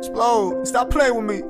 Explode. Stop playing with me.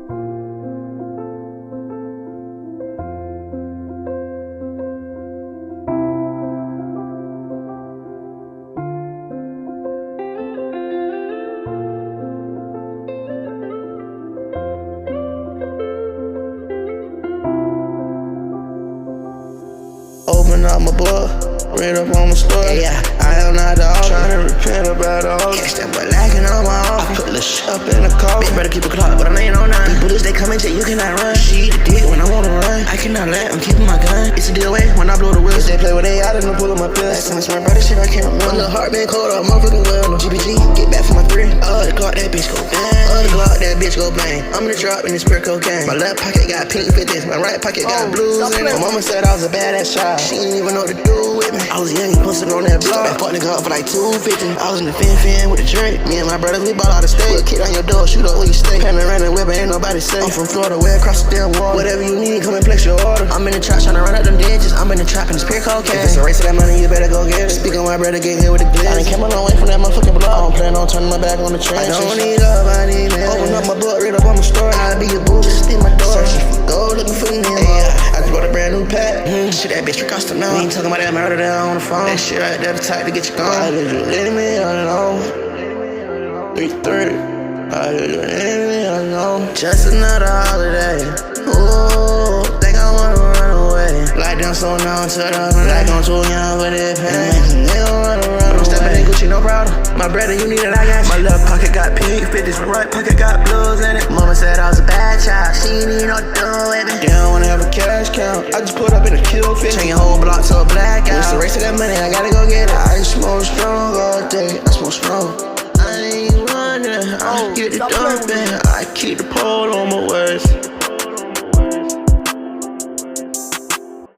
Open up my book, read up on my story. Yeah, I am not the author. Tryna repent about all. Catch that boy lacking on my own. I put the shit up in the car. Bitch better keep a clock, but I ain't on none. People they come and say you cannot run. She the dick when I wanna run. I cannot let them keeping my gun. It's a deal way when I blow the wheels. They play with AI, then I pull up my pills. Last time I swear about this shit I can't remember. My little heart been cold up, motherfucking well. No GBG, get back for my 3. The Glock, that bitch go bang. The Glock, that bitch go bang. I'm in the drop in this pure cocaine. My left pocket got pink 50s, my right pocket got blues in it. My mama said I was a badass child. She didn't even know what to do with me. I was young, posted on that block. That fuck nigga up for like 250. I was in the fin with the Drake. Me and my brothers, we bought all the steak. Put a kid on your door, shoot up where you stay. Panoramic whip, ain't nobody safe. I'm from Florida, way across the damn water. Whatever you need, come and place your order. I'm in the trap tryna run up them ditches. I'm in the trap in this pure cocaine. If it's a race of that money, you better go get it. Speak on my brother, get here with the glitz. I done came a long way from that motherfucking block. I don't plan on turning my back on the trenches. I don't need love, I need man. Open up my book, read up on my story. I'll be your boo, just in my door. Searching for gold, looking for the name. I just bought a brand new pack. Shit, that bitch cost a now. We ain't talking about that murder there on the phone. That shit right there, the type to get you gone. I just letting me alone. 3-3. I just letting me alone. Just another holiday. Ooh, think I wanna run away. Like them so numb to the like I'm too young for this pain. They gon' run around. I'm stepping in Gucci, no problem. My brother, you need it, I got you. My left pocket got pink 50s, my right pocket got blues in it. Mama said I was a bad child, she ain't need no doing with me. They don't wanna have a cash count, I just put up in a kill fit. Turn your whole block to a blackout. It's the race of that money, I gotta go get it. I smoke strong all day, I smoke strong. I ain't running, I get it dumping. I keep the pole on my way.